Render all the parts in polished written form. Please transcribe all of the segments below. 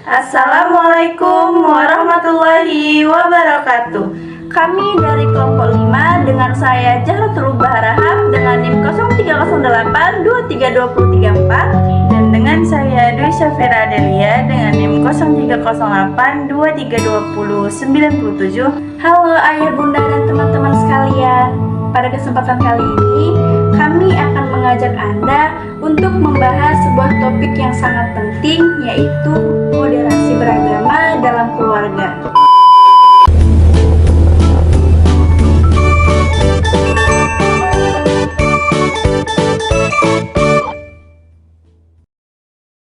Assalamualaikum warahmatullahi wabarakatuh. Kami dari kelompok 5 dengan saya Jahratul Baharahab dengan NIM 0308232034 dan dengan saya Dwi Syafira Adelia dengan NIM 0308232097. Halo ayah bunda dan teman-teman sekalian. Pada kesempatan kali ini kami akan mengajak Anda untuk membahas sebuah topik yang sangat penting, yaitu moderasi beragama dalam keluarga.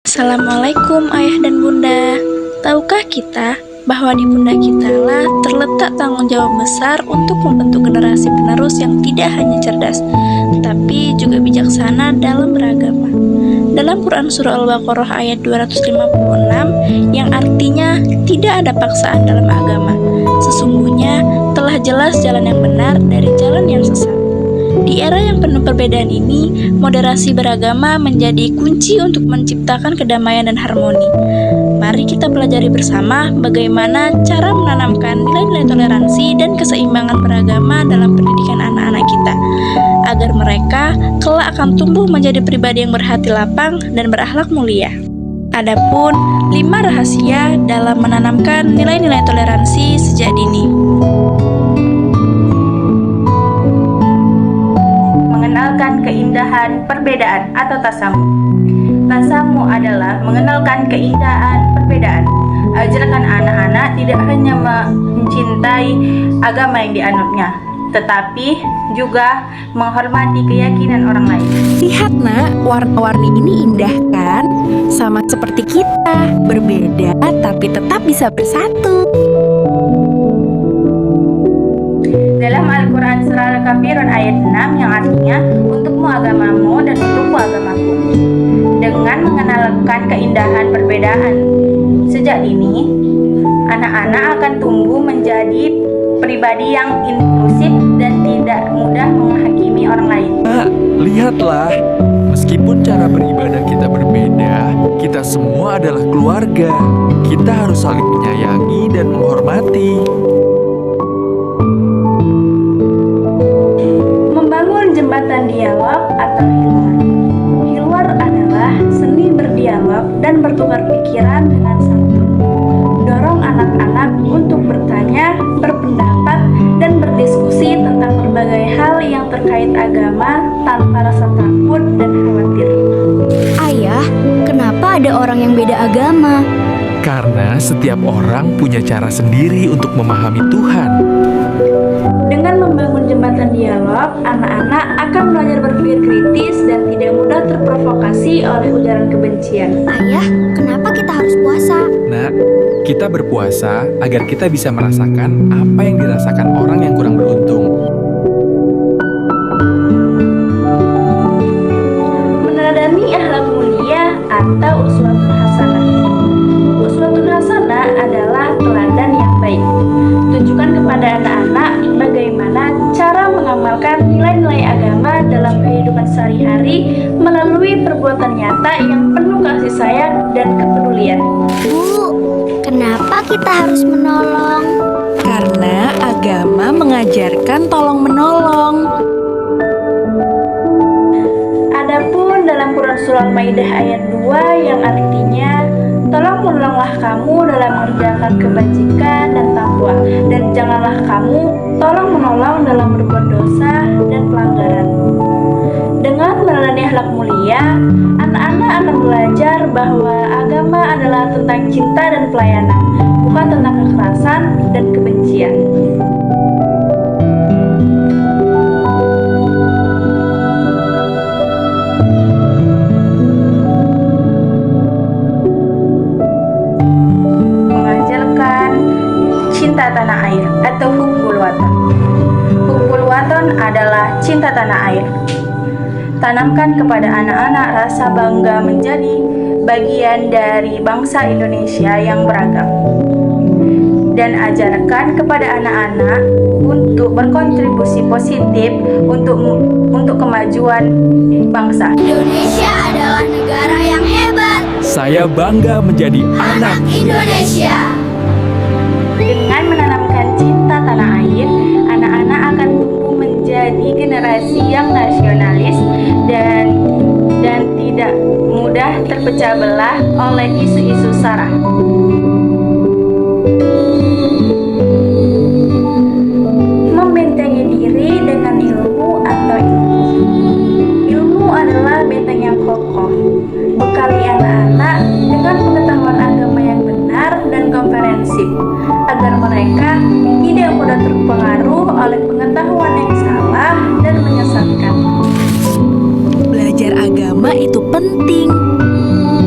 Assalamualaikum ayah dan bunda. Tahukah kita bahwa di pundak kita lah terletak tanggung jawab besar untuk membentuk generasi penerus yang tidak hanya cerdas, tapi juga bijaksana dalam beragama. Dalam Quran Surah Al-Baqarah ayat 256 yang artinya tidak ada paksaan dalam agama, sesungguhnya telah jelas jalan yang benar dari jalan yang sesat. Di era yang penuh perbedaan ini, moderasi beragama menjadi kunci untuk menciptakan kedamaian dan harmoni. Mari kita pelajari bersama bagaimana cara menanamkan nilai-nilai toleransi dan keseimbangan beragama dalam pendidikan anak-anak kita, agar mereka kelak akan tumbuh menjadi pribadi yang berhati lapang dan berakhlak mulia. Adapun 5 rahasia dalam menanamkan nilai-nilai toleransi sejak dini. Mengenalkan keindahan perbedaan atau tasamu. Tasamu adalah mengenalkan keindahan perbedaan. Ajarkan anak-anak tidak hanya mencintai agama yang dianutnya, tetapi juga menghormati keyakinan orang lain. Lihat nak, warna-warni ini indah kan? Sama seperti kita, berbeda tapi tetap bisa bersatu. Dalam Al-Quran Surah Al-Kafirun ayat 6 yang artinya untukmu agamamu dan untukku agamaku. Dengan mengenalkan keindahan perbedaan sejak dini, anak-anak akan tumbuh menjadi pribadi yang inklusif dan tidak mudah menghakimi orang lain. Nah, lihatlah, meskipun cara beribadah kita berbeda, kita semua adalah keluarga. Kita harus saling menyayangi dan menghormati. Membangun jembatan dialog atau hilwar. Hilwar adalah seni berdialog dan bertukar pikiran dengan santun. Dorong anak-anak untuk bertanya, berpendapat, dan berdiskusi tentang berbagai hal yang terkait agama tanpa rasa takut dan khawatir. Ayah, kenapa ada orang yang beda agama? Karena setiap orang punya cara sendiri untuk memahami Tuhan. Dengan membangun jembatan dialog, anak-anak akan belajar berpikir kritis dan tidak mudah terprovokasi oleh ujaran kebencian. Ayah, kenapa kita harus puasa? Nah, kita berpuasa agar kita bisa merasakan apa yang dirasakan orang yang kurang beruntung. Meneladani akhlak mulia atau uswatun hasanah. Uswatun hasanah adalah teladan yang baik. Tunjukkan kepada anak-anak bagaimana cara mengamalkan nilai-nilai agama dalam kehidupan sehari-hari melalui perbuatan nyata yang penuh kasih sayang dan kepedulian. Bu, kenapa kita harus menolong? Karena agama mengajarkan tolong-menolong. Adapun dalam Quran Surah Al-Maidah ayat 2 yang artinya tolong menolonglah kamu dalam mengerjakan kebajikan dan takwa, dan janganlah kamu tolong menolong dalam berbuat dosa dan pelanggaran. Dengan meneladani akhlak mulia, anak-anak akan belajar bahwa agama adalah tentang cinta dan pelayanan, bukan tentang kekerasan dan kebencian. Cinta tanah air atau hubbul watan. Hubbul watan adalah cinta tanah air. Tanamkan kepada anak-anak rasa bangga menjadi bagian dari bangsa Indonesia yang beragam. Dan ajarkan kepada anak-anak untuk berkontribusi positif untuk kemajuan bangsa. Indonesia adalah negara yang hebat. Saya bangga menjadi anak Indonesia. Dengan menanamkan cinta tanah air, anak-anak akan tumbuh menjadi generasi yang nasionalis dan tidak mudah terpecah belah oleh isu-isu sara. Membentengi diri dengan ilmu atau ilmu. Ilmu adalah benteng yang kokoh. Bekali anak-anak dengan pengetahuan agama yang benar dan komprehensif, agar mereka tidak mudah terpengaruh oleh pengetahuan yang salah dan menyesatkan. Belajar agama itu penting.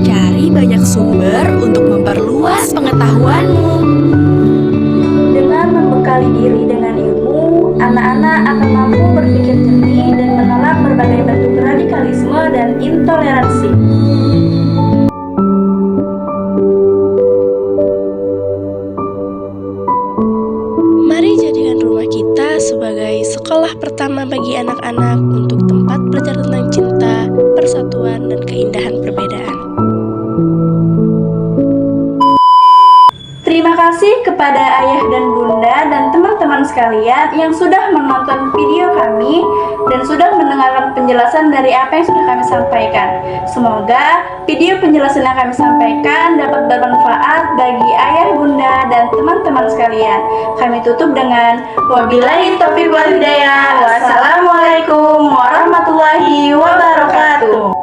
Cari banyak sumber untuk memperluas pengetahuanmu. Dengan membekali diri dengan ilmu, anak-anak akan mampu berpikir jernih dan menolak berbagai bentuk radikalisme dan intoleransi. Mari jadikan rumah kita sebagai sekolah pertama bagi anak-anak untuk tempat belajar tentang cinta, persatuan, dan keindahan perbedaan. Terima kasih kepada ayah dan bunda dan teman-teman sekalian yang sudah menonton video kami dan sudah mendengarkan penjelasan dari apa yang sudah kami sampaikan. Semoga video penjelasan yang kami sampaikan dapat bermanfaat bagi ayah, bunda, dan teman-teman sekalian. Kami tutup dengan wabillahi taufiq wal hidayah. Wassalamualaikum warahmatullahi wabarakatuh.